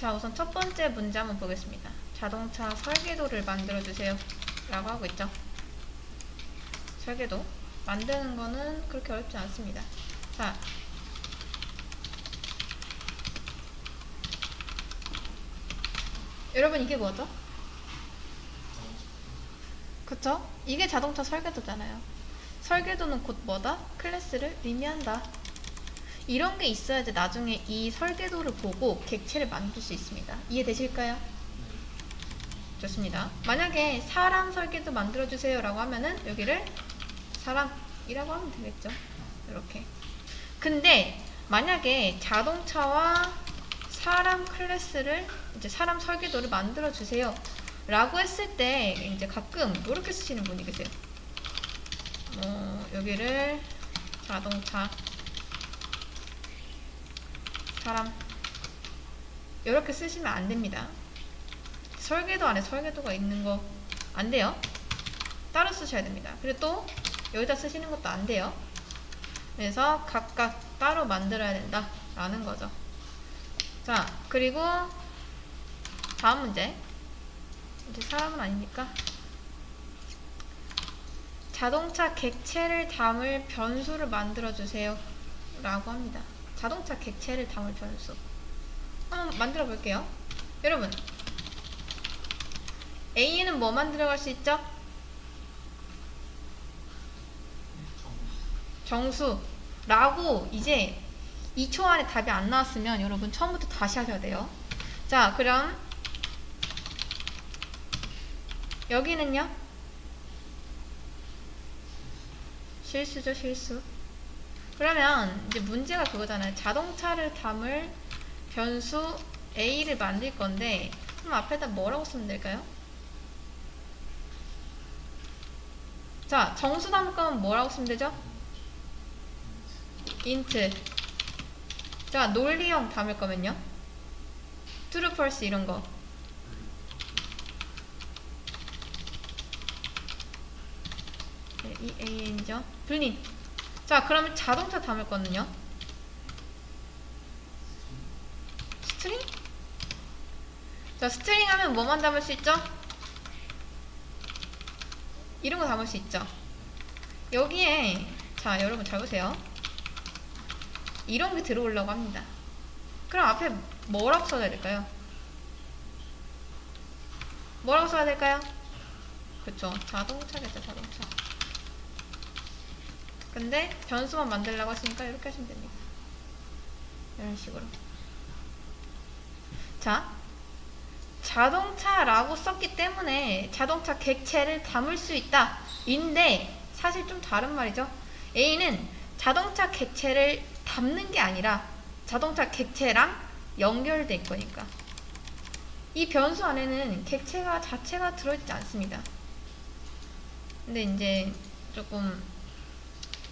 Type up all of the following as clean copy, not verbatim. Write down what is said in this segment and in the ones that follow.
자, 우선 첫 번째 문제 한번 보겠습니다. 자동차 설계도를 만들어주세요 라고 하고 있죠. 설계도 만드는 거는 그렇게 어렵지 않습니다. 자, 여러분 이게 뭐죠? 그쵸? 이게 자동차 설계도잖아요. 설계도는 곧 뭐다? 클래스를 의미한다. 이런 게 있어야지 나중에 이 설계도를 보고 객체를 만들 수 있습니다. 이해되실까요? 좋습니다. 만약에 사람 설계도 만들어주세요 라고 하면은 여기를 사람이라고 하면 되겠죠. 이렇게. 근데 만약에 자동차와 사람 클래스를 이제 사람 설계도를 만들어주세요 라고 했을 때 이제 가끔 이렇게 쓰시는 분이 계세요. 여기를 자동차 사람 이렇게 쓰시면 안 됩니다. 설계도 안에 설계도가 있는 거 안 돼요. 따로 쓰셔야 됩니다. 그리고 또 여기다 쓰시는 것도 안 돼요. 그래서 각각 따로 만들어야 된다 라는 거죠. 자, 그리고 다음 문제. 이제 사람은 아니니까 자동차 객체를 담을 변수를 만들어 주세요 라고 합니다. 자동차 객체를 담을 변수 한번 만들어 볼게요. 여러분, A는 뭐 만들어갈 수 있죠? 정수 라고 이제 2초 안에 답이 안 나왔으면 여러분 처음부터 다시 하셔야 돼요. 자, 그럼 여기는요? 실수죠, 실수. 그러면 이제 문제가 그거잖아요. 자동차를 담을 변수 A를 만들 건데 그럼 앞에다 뭐라고 쓰면 될까요? 자, 정수 담을 거면 뭐라고 쓰면 되죠? int. 자, 논리형 담을 거면요? true, false 이런 거. 네, 이 AN이죠. 불린. 자, 그러면 자동차 담을 거는요? 스트링? 자, 스트링 하면 뭐만 담을 수 있죠? 이런 거 담을 수 있죠. 여기에 자, 여러분 잘 보세요. 이런 게 들어오려고 합니다. 그럼 앞에 뭐라고 써야 될까요? 뭐라고 써야 될까요? 그쵸, 자동차겠죠, 자동차. 근데 변수만 만들려고 하시니까 이렇게 하시면 됩니다. 이런 식으로. 자, 자동차라고 썼기 때문에 자동차 객체를 담을 수 있다 인데 사실 좀 다른 말이죠. A는 자동차 객체를 담는 게 아니라 자동차 객체랑 연결될 거니까 이 변수 안에는 객체가 자체가 들어있지 않습니다. 근데 이제 조금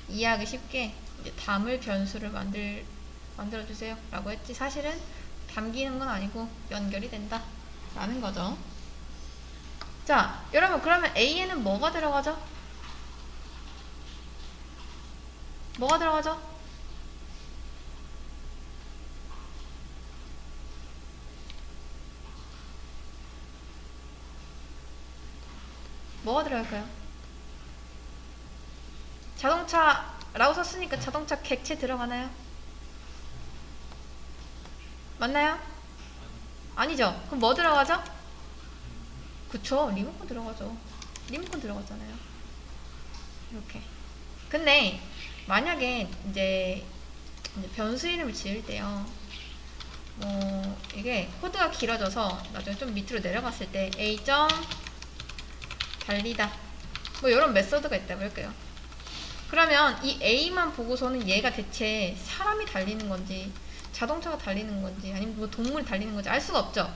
이해하기 쉽게 이제 담을 변수를 만들어주세요 라고 했지 사실은 담기는 건 아니고 연결이 된다 라는 거죠. 자, 여러분 그러면 A에는 뭐가 들어가죠? 뭐가 들어가죠? 뭐가 들어갈까요? 자동차라고 썼으니까 자동차 객체 들어가나요? 맞나요? 아니죠. 그럼 뭐 들어가죠? 그쵸, 리모컨 들어가죠. 리모컨 들어갔잖아요. 이렇게. 근데 만약에 이제 변수 이름을 지을 때요, 이게 코드가 길어져서 나중에 좀 밑으로 내려갔을 때 A. 달리다 이런 메소드가 있다고 할까요? 그러면 이 A만 보고서는 얘가 대체 사람이 달리는 건지 자동차가 달리는 건지 아니면 뭐 동물이 달리는 건지 알 수가 없죠.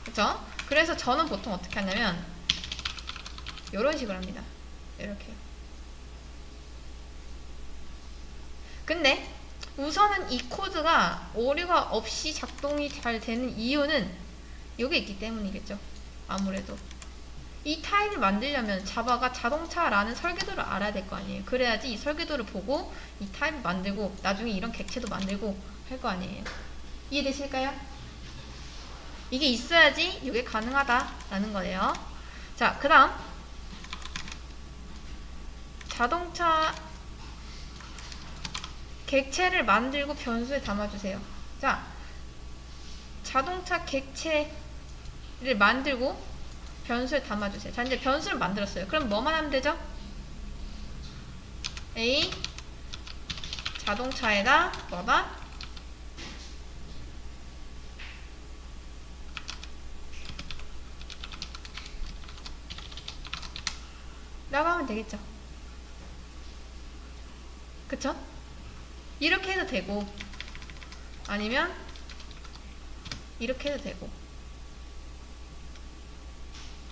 그쵸? 그래서 저는 보통 어떻게 하냐면 이런 식으로 합니다. 이렇게. 근데 우선은 이 코드가 오류가 없이 작동이 잘 되는 이유는 이게 있기 때문이겠죠. 아무래도 이 타입을 만들려면 자바가 자동차라는 설계도를 알아야 될 거 아니에요. 그래야지 이 설계도를 보고 이 타입을 만들고 나중에 이런 객체도 만들고 할 거 아니에요. 이해되실까요? 이게 있어야지 이게 가능하다라는 거예요. 자, 그 다음 자동차 객체를 만들고 변수에 담아주세요. 자, 자동차 객체를 만들고 변수에 담아주세요. 자, 이제 변수를 만들었어요. 그럼 뭐만 하면 되죠? A 자동차에다 뭐다? 라고 하면 되겠죠. 그쵸? 이렇게 해도 되고 아니면 이렇게 해도 되고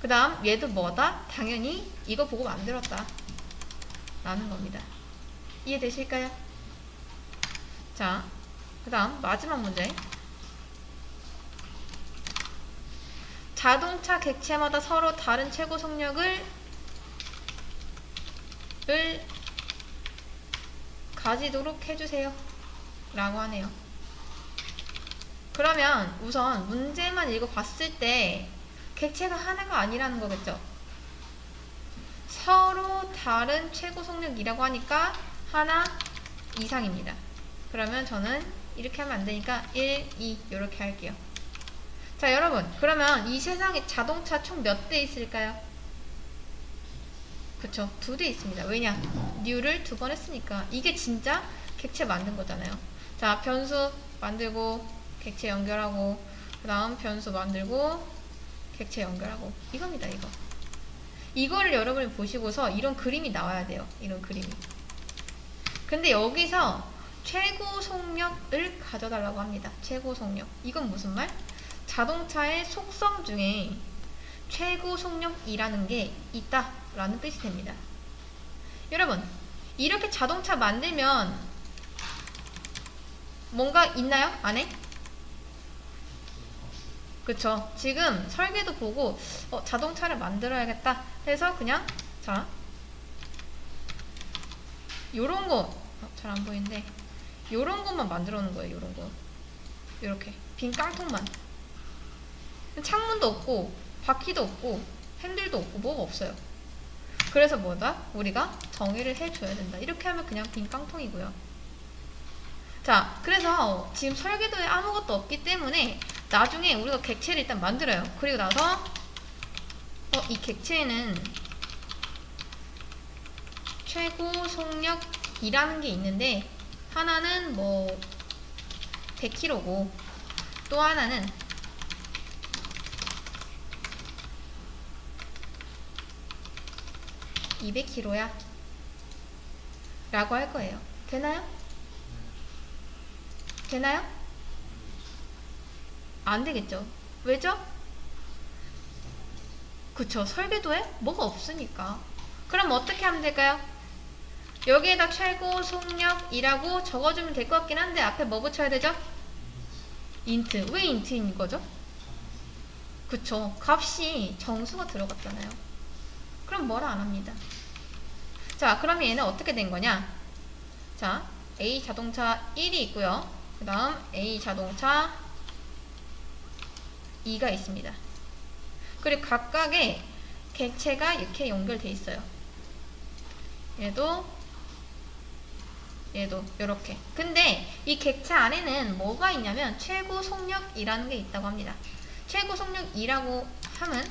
그 다음 얘도 뭐다? 당연히 이거 보고 만들었다 라는 겁니다. 이해되실까요? 자, 그 다음 마지막 문제. 자동차 객체마다 서로 다른 최고 속력을 가지도록 해주세요 라고 하네요. 그러면 우선 문제만 읽어봤을 때 객체가 하나가 아니라는 거겠죠. 서로 다른 최고 속력이라고 하니까 하나 이상입니다. 그러면 저는 이렇게 하면 안 되니까 1, 2 이렇게 할게요. 자, 여러분, 그러면 이 세상에 자동차 총 몇 대 있을까요? 그쵸, 2대 있습니다. 왜냐? 뉴를 2번 했으니까. 이게 진짜 객체 만든 거잖아요. 자, 변수 만들고 객체 연결하고 그 다음 변수 만들고 객체 연결하고 이겁니다. 이거를 여러분이 보시고서 이런 그림이 나와야 돼요. 이런 그림이. 근데 여기서 최고 속력을 가져달라고 합니다. 최고 속력. 이건 무슨 말? 자동차의 속성 중에 최고 속력이라는 게 있다라는 뜻이 됩니다. 여러분, 이렇게 자동차 만들면 뭔가 있나요? 안에? 그쵸. 지금 설계도 보고 자동차를 만들어야겠다 해서 그냥 자 요런 거 잘 안 보이는데 요런 것만 만들어 놓은 거예요. 요런 거 요렇게 빈 깡통만. 창문도 없고 바퀴도 없고 핸들도 없고 뭐가 없어요. 그래서 뭐다? 우리가 정의를 해줘야 된다. 이렇게 하면 그냥 빈 깡통이고요. 자, 그래서 지금 설계도에 아무것도 없기 때문에 나중에 우리가 객체를 일단 만들어요. 그리고 나서 이 객체에는 최고 속력이라는 게 있는데 하나는 뭐 100km고 또 하나는 200km야 라고 할 거예요. 되나요? 되나요? 안 되겠죠. 왜죠? 그쵸. 설계도에 뭐가 없으니까. 그럼 어떻게 하면 될까요? 여기에다 최고 속력이라고 적어주면 될 것 같긴 한데 앞에 뭐 붙여야 되죠? 인트. 왜 인트인 거죠? 그쵸. 값이 정수가 들어갔잖아요. 그럼 뭐라 안 합니다. 자, 그러면 얘는 어떻게 된 거냐? 자, A 자동차 1이 있고요. 그 다음 A 자동차 2가 있습니다. 그리고 각각의 객체가 이렇게 연결돼 있어요. 얘도 이렇게. 근데 이 객체 안에는 뭐가 있냐면 최고 속력이라는 게 있다고 합니다. 최고 속력이라고 하면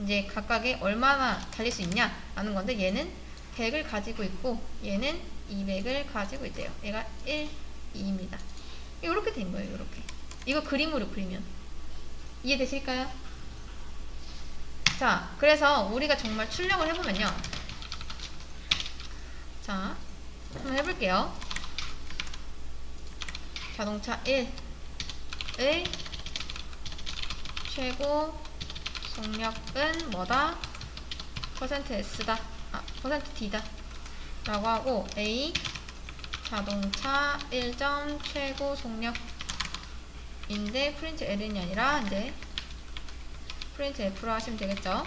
이제 각각의 얼마나 달릴 수 있냐 라는 건데 얘는 100을 가지고 있고 얘는 200을 가지고 있대요. 얘가 1, 2입니다. 이렇게 된 거예요. 이렇게. 이거 그림으로 그리면 이해되실까요? 자, 그래서 우리가 정말 출력을 해보면요. 자, 한번 해볼게요. 자동차 1의 최고 속력은 뭐다? %S다. %D다. 라고 하고 A 자동차 1점 최고 속력인데 프린트 L이 아니라 이제 프린트 F로 하시면 되겠죠.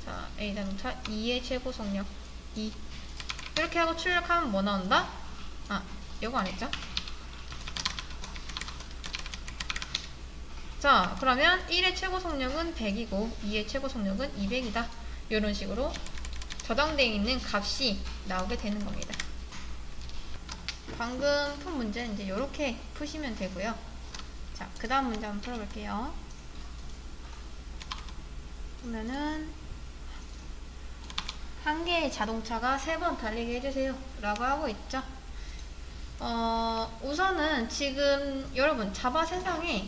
자, A 자동차 2의 최고 속력 2 이렇게 하고 출력하면 뭐 나온다? 이거 안 했죠? 자, 그러면 1의 최고 속력은 100이고 2의 최고 속력은 200이다. 이런 식으로 저장되어 있는 값이 나오게 되는 겁니다. 방금 푼 문제는 이제 이렇게 푸시면 되고요. 자, 그 다음 문제 한번 풀어볼게요. 보면은 한 개의 자동차가 3번 달리게 해주세요 라고 하고 있죠. 우선은 지금 여러분 자바 세상에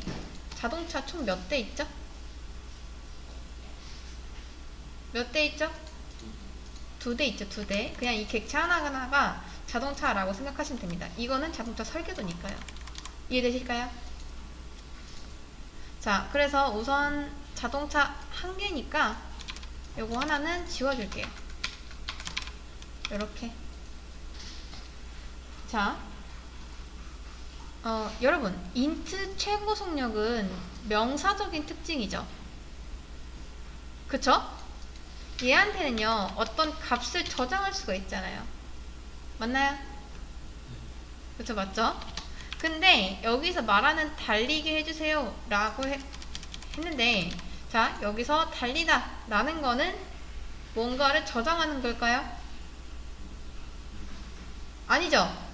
자동차 총 몇 대 있죠? 몇 대 있죠? 2대 있죠. 2대. 그냥 이 객체 하나하나가 자동차라고 생각하시면 됩니다. 이거는 자동차 설계도니까요. 이해되실까요? 자, 그래서 우선 자동차 한 개니까 요거 하나는 지워줄게요. 요렇게. 자, 여러분 인트 최고 속력은 명사적인 특징이죠. 그쵸? 얘한테는요 어떤 값을 저장할 수가 있잖아요. 맞나요? 그쵸, 맞죠? 근데 여기서 말하는 달리게 해주세요 라고 했는데, 자, 여기서 달리다 라는 거는 뭔가를 저장하는 걸까요? 아니죠?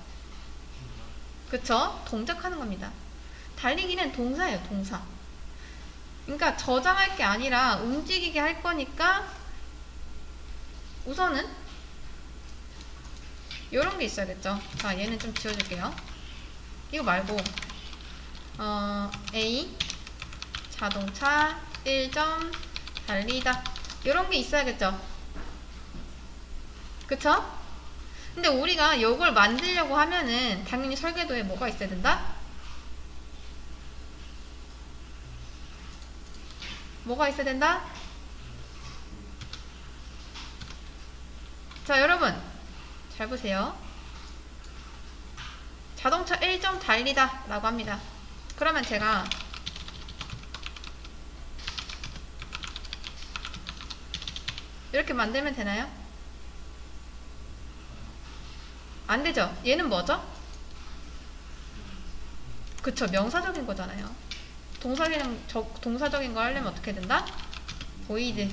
그쵸? 동작하는 겁니다. 달리기는 동사예요, 동사. 그러니까 저장할 게 아니라 움직이게 할 거니까 우선은 요런 게 있어야겠죠. 자, 얘는 좀 지워줄게요. 이거 말고 A 자동차 1점 달리다 요런 게 있어야겠죠. 그쵸? 근데 우리가 이걸 만들려고 하면은 당연히 설계도에 뭐가 있어야 된다? 뭐가 있어야 된다? 자, 여러분 잘 보세요. 자동차 1점 달리다 라고 합니다. 그러면 제가 이렇게 만들면 되나요? 안 되죠? 얘는 뭐죠? 그쵸, 명사적인 거잖아요. 동사적인 거 하려면 어떻게 된다? 보이드.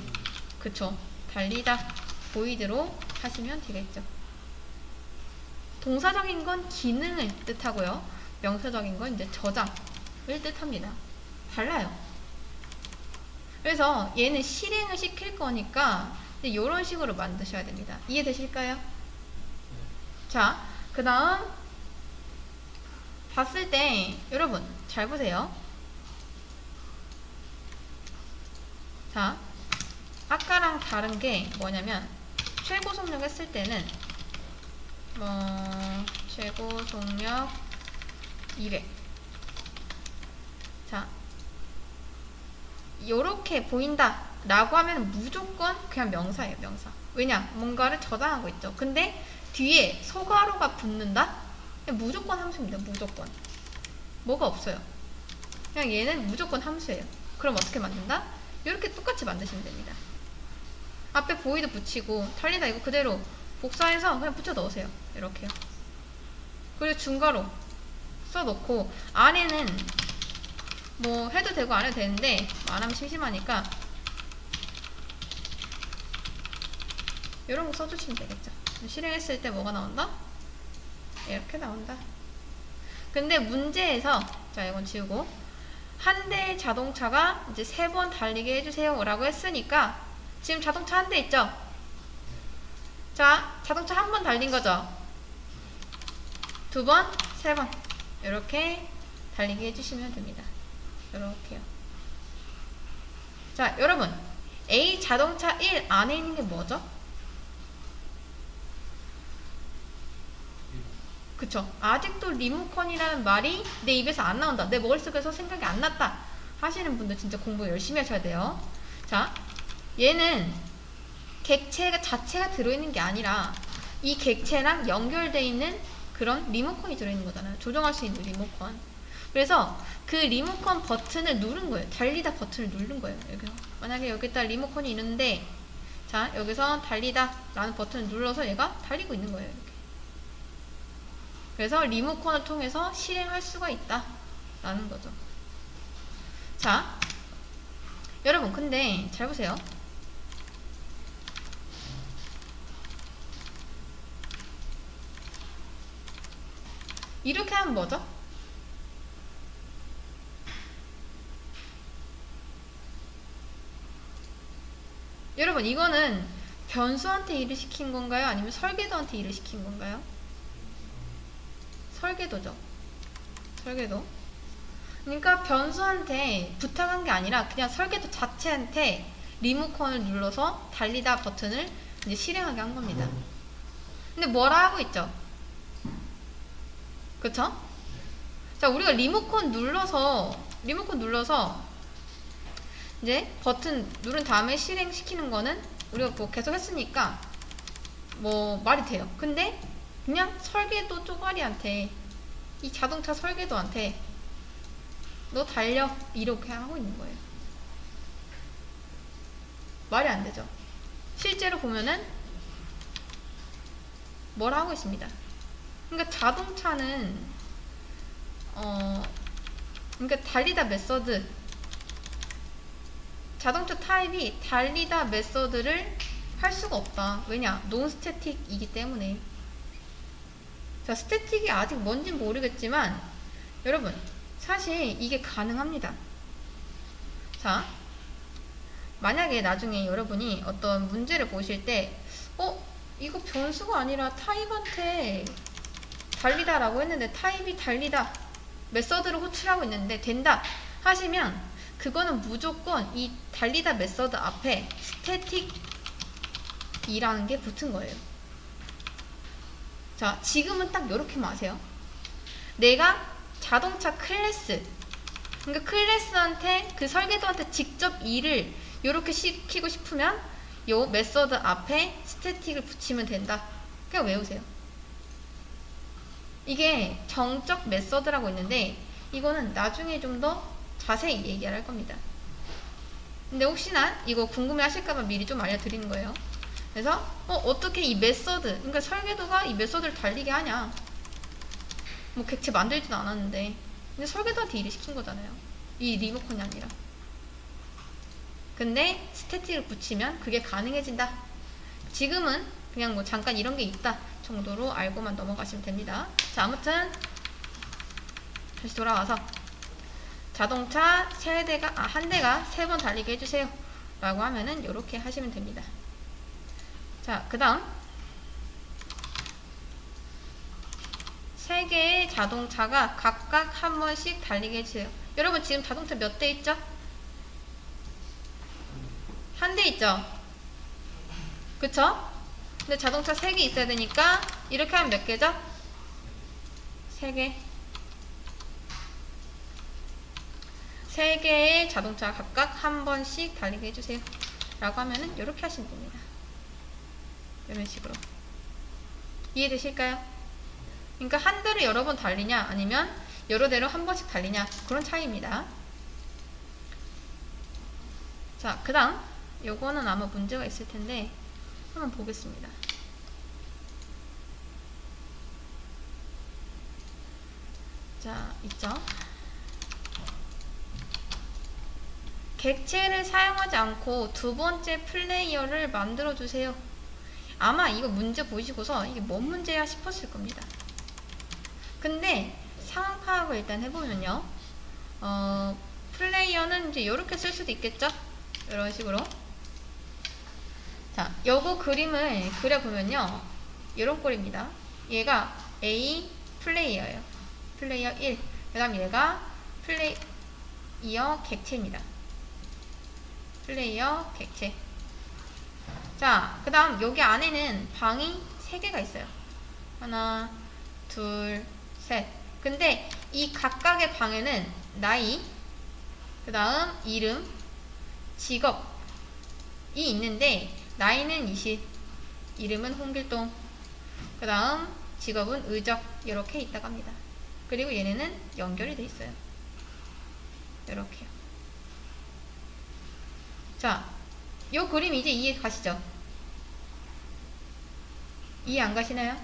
그쵸, 달리다 보이드로 하시면 되겠죠. 동사적인 건 기능을 뜻하고요. 명사적인 건 이제 저장을 뜻합니다. 달라요. 그래서 얘는 실행을 시킬 거니까 이런 식으로 만드셔야 됩니다. 이해되실까요? 자, 그 다음 봤을 때 여러분 잘 보세요. 자, 아까랑 다른 게 뭐냐면 최고 속력 했을 때는 최고 속력 200. 자, 요렇게 보인다 라고 하면 무조건 그냥 명사예요, 명사. 왜냐? 뭔가를 저장하고 있죠. 근데 뒤에 소괄호가 붙는다? 무조건 함수입니다. 무조건. 뭐가 없어요. 그냥 얘는 무조건 함수예요. 그럼 어떻게 만든다? 이렇게 똑같이 만드시면 됩니다. 앞에 보이드 붙이고 달리다 이거 그대로 복사해서 그냥 붙여 넣으세요. 이렇게요. 그리고 중괄호 써놓고 안에는 뭐 해도 되고 안 해도 되는데 안 하면 심심하니까 이런 거 써주시면 되겠죠. 실행했을 때 뭐가 나온다? 이렇게 나온다. 근데 문제에서 자, 이건 지우고 한 대의 자동차가 이제 3번 달리게 해주세요 라고 했으니까 지금 자동차 한 대 있죠? 자, 자동차 한 번 달린 거죠? 2번, 3번 이렇게 달리게 해주시면 됩니다. 이렇게요. 자, 여러분 A 자동차 1 안에 있는 게 뭐죠? 그쵸? 아직도 리모컨이라는 말이 내 입에서 안 나온다. 내 머릿속에서 생각이 안 났다. 하시는 분들 진짜 공부 열심히 하셔야 돼요. 자, 얘는 객체 자체가 들어있는 게 아니라 이 객체랑 연결되어 있는 그런 리모컨이 들어있는 거잖아요. 조정할 수 있는 리모컨. 그래서 그 리모컨 버튼을 누른 거예요. 달리다 버튼을 누른 거예요. 여기서. 만약에 여기다 리모컨이 있는데 자, 여기서 달리다 라는 버튼을 눌러서 얘가 달리고 있는 거예요. 이렇게. 그래서 리모컨을 통해서 실행할 수가 있다 라는 거죠. 자, 여러분 근데 잘 보세요. 이렇게 하면 뭐죠? 여러분 이거는 변수한테 일을 시킨 건가요? 아니면 설계도한테 일을 시킨 건가요? 설계도죠. 설계도. 그러니까 변수한테 부탁한 게 아니라 그냥 설계도 자체한테 리모컨을 눌러서 달리다 버튼을 이제 실행하게 한 겁니다. 근데 뭐라 하고 있죠? 그쵸? 자, 우리가 리모컨 눌러서 이제 버튼 누른 다음에 실행시키는 거는 우리가 뭐 계속 했으니까 뭐 말이 돼요. 근데 그냥 설계도 쪼가리한테, 이 자동차 설계도한테 너 달려 이렇게 하고 있는 거예요. 말이 안 되죠. 실제로 보면은 뭘 하고 있습니다. 그러니까 자동차는 그러니까 달리다 메서드, 자동차 타입이 달리다 메서드를 할 수가 없다. 왜냐? 논스태틱이기 때문에. 자, 스태틱이 아직 뭔진 모르겠지만 여러분 사실 이게 가능합니다. 자, 만약에 나중에 여러분이 어떤 문제를 보실 때 이거 변수가 아니라 타입한테 달리다 라고 했는데 타입이 달리다 메서드를 호출하고 있는데 된다 하시면 그거는 무조건 이 달리다 메서드 앞에 스태틱이라는 게 붙은 거예요. 자, 지금은 딱 요렇게만 아세요. 내가 자동차 클래스, 그러니까 클래스한테 그 설계도한테 직접 일을 요렇게 시키고 싶으면 요 메서드 앞에 스태틱을 붙이면 된다. 그냥 외우세요. 이게 정적 메서드라고 있는데 이거는 나중에 좀 더 자세히 얘기를 할 겁니다. 근데 혹시나 이거 궁금해 하실까봐 미리 좀 알려드리는 거예요. 그래서 어떻게 이 메서드, 그러니까 설계도가 이 메서드를 달리게 하냐, 뭐 객체 만들지도 않았는데. 근데 설계도한테 일을 시킨 거잖아요. 이 리모컨이 아니라. 근데 스태틱을 붙이면 그게 가능해진다. 지금은 그냥 뭐 잠깐 이런 게 있다 정도로 알고만 넘어가시면 됩니다. 자, 아무튼 다시 돌아와서 자동차 한 대가 3번 달리게 해주세요 라고 하면은 이렇게 하시면 됩니다. 자, 그 다음 3개의 자동차가 각각 한 번씩 달리게 해주세요. 여러분 지금 자동차 몇 대 있죠? 한 대 있죠? 그쵸? 근데 자동차 3개 있어야 되니까 이렇게 하면 몇 개죠? 3개. 3개의 자동차 각각 한 번씩 달리게 해주세요 라고 하면은 이렇게 하시면 됩니다. 이런 식으로. 이해되실까요? 그러니까 한 대를 여러 번 달리냐 아니면 여러 대로 한 번씩 달리냐, 그런 차이입니다. 자, 그 다음 요거는 아마 문제가 있을 텐데 한번 보겠습니다. 자, 있죠? 객체를 사용하지 않고 두 번째 플레이어를 만들어 주세요. 아마 이거 문제 보시고서 이게 뭔 문제야 싶었을 겁니다. 근데 상황 파악을 일단 해보면요, 플레이어는 이제 이렇게 쓸 수도 있겠죠? 이런 식으로. 자, 요거 그림을 그려보면요, 이런 꼴입니다. 얘가 A 플레이어예요. 플레이어 1. 그 다음 얘가 플레이어 객체입니다. 플레이어 객체. 자, 그 다음 여기 안에는 방이 3개가 있어요. 하나, 둘, 셋. 근데 이 각각의 방에는 나이, 그 다음 이름, 직업이 있는데 나이는 20, 이름은 홍길동, 그 다음 직업은 의적, 이렇게 있다고 합니다. 그리고 얘네는 연결이 돼 있어요. 이렇게요. 자, 요 그림 이제 이해 가시죠? 이해 안 가시나요?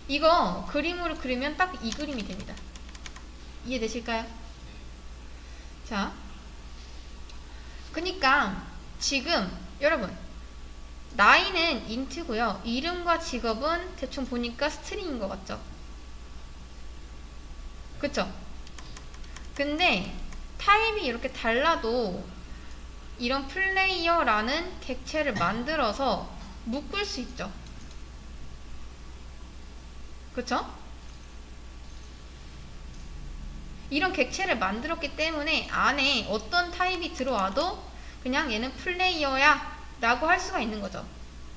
이거 그림으로 그리면 딱 이 그림이 됩니다. 이해되실까요? 자, 그니까 지금 여러분 나이는 인트고요. 이름과 직업은 대충 보니까 스트링인 것 같죠? 그쵸? 근데 타입이 이렇게 달라도 이런 플레이어라는 객체를 만들어서 묶을 수 있죠. 그쵸? 이런 객체를 만들었기 때문에 안에 어떤 타입이 들어와도 그냥 얘는 플레이어야 라고 할 수가 있는 거죠.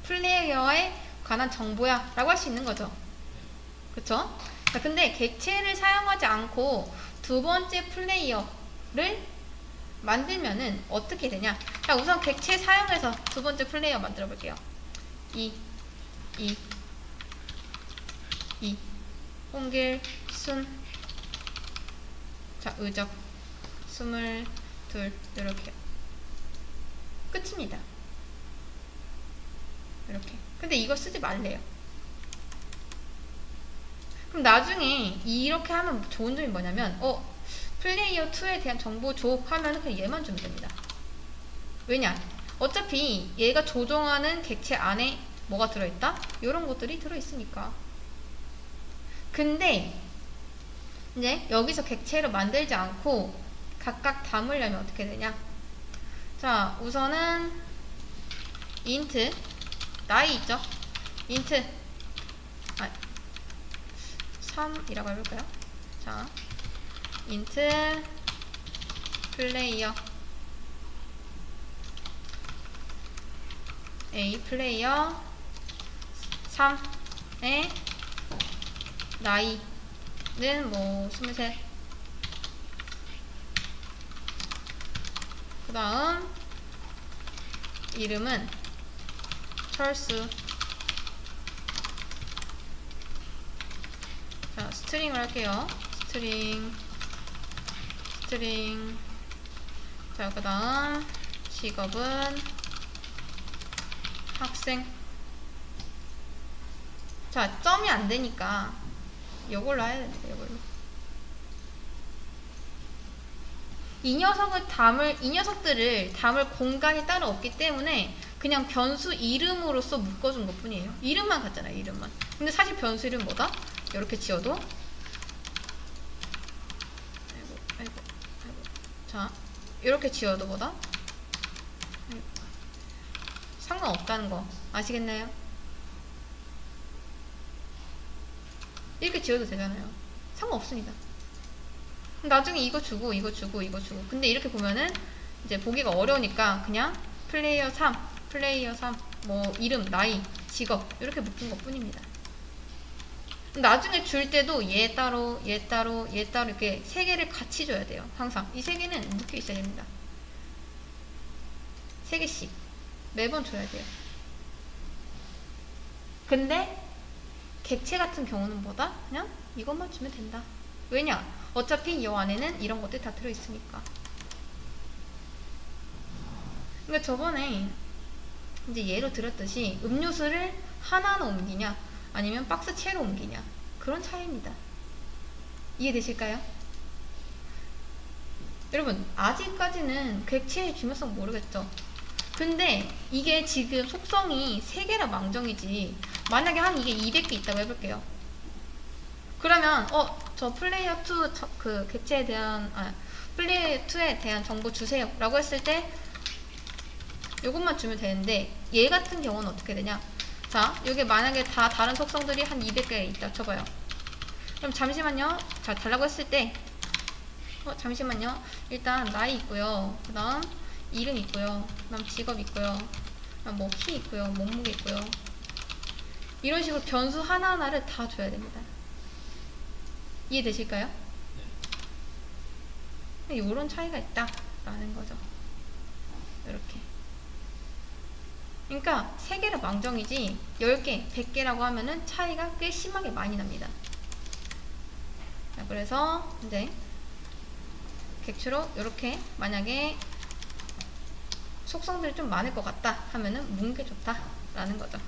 플레이어에 관한 정보야 라고 할 수 있는 거죠. 그쵸? 자, 근데 객체를 사용하지 않고 두 번째 플레이어를 만들면은 어떻게 되냐? 자, 우선 객체 사용해서 두 번째 플레이어 만들어 볼게요. 홍길, 순, 자, 의적, 22, 이렇게 끝입니다. 이렇게. 근데 이거 쓰지 말래요. 그럼 나중에 이렇게 하면 좋은 점이 뭐냐면 플레이어 2에 대한 정보 줘 하면은 그냥 얘만 주면 됩니다. 왜냐? 어차피 얘가 조종하는 객체 안에 뭐가 들어있다? 이런 것들이 들어있으니까. 근데 이제 여기서 객체를 만들지 않고 각각 담으려면 어떻게 되냐? 자, 우선은 int 나이 있죠? int 3이라고 해볼까요? 자, int 플레이어 a 플레이어 3의 나이는 뭐 23. 그 다음 이름은 철수. 자, 스트링을 할게요. 스트링. 자, 그 다음 직업은 학생. 자, 점이 안 되니까 이걸로 해야 됩니다. 이걸로. 이 녀석들을 담을 공간이 따로 없기 때문에 그냥 변수 이름으로써 묶어준 것 뿐이에요. 이름만 같잖아요. 이름만. 근데 사실 변수 이름 뭐다? 이렇게 지어도 아이고. 자, 이렇게 지어도 뭐다? 상관없다는 거 아시겠나요? 이렇게 지어도 되잖아요. 상관없습니다. 나중에 이거 주고 근데 이렇게 보면은 이제 보기가 어려우니까 그냥 플레이어 3 뭐 이름, 나이, 직업 이렇게 묶은 것 뿐입니다. 나중에 줄 때도 얘 따로 이렇게 세 개를 같이 줘야 돼요. 항상 이 세 개는 묶여 있어야 됩니다. 세 개씩 매번 줘야 돼요. 근데 객체 같은 경우는 뭐다? 그냥 이것만 주면 된다. 왜냐? 어차피 이 안에는 이런 것들이 다 들어있으니까. 그러니까 저번에 이제 예로 들었듯이 음료수를 하나하나 옮기냐 아니면 박스채로 옮기냐 그런 차이입니다. 이해되실까요? 여러분 아직까지는 객체의 중요성 모르겠죠? 근데 이게 지금 속성이 3개라 망정이지 만약에 한 이게 200개 있다고 해볼게요. 그러면 저 플레이어 2 그 객체에 대한 플레이어 2에 대한 정보 주세요 라고 했을 때 요것만 주면 되는데 얘 같은 경우는 어떻게 되냐? 자, 여기 만약에 다 다른 속성들이 한 200개 있다 쳐봐요. 그럼 잠시만요. 자, 달라고 했을 때 잠시만요. 일단 나이 있고요. 그 다음 이름 있고요. 그 다음 직업 있고요. 그 다음 뭐 키 있고요. 몸무게 있고요. 이런 식으로 변수 하나하나를 다 줘야 됩니다. 이해되실까요? 네. 이런 차이가 있다라는 거죠. 이렇게. 그러니까 3개라 망정이지 10개, 100개라고 하면은 차이가 꽤 심하게 많이 납니다. 자, 그래서 이제 객체로 이렇게 만약에 속성들이 좀 많을 것 같다 하면은 뭉개 좋다라는 거죠.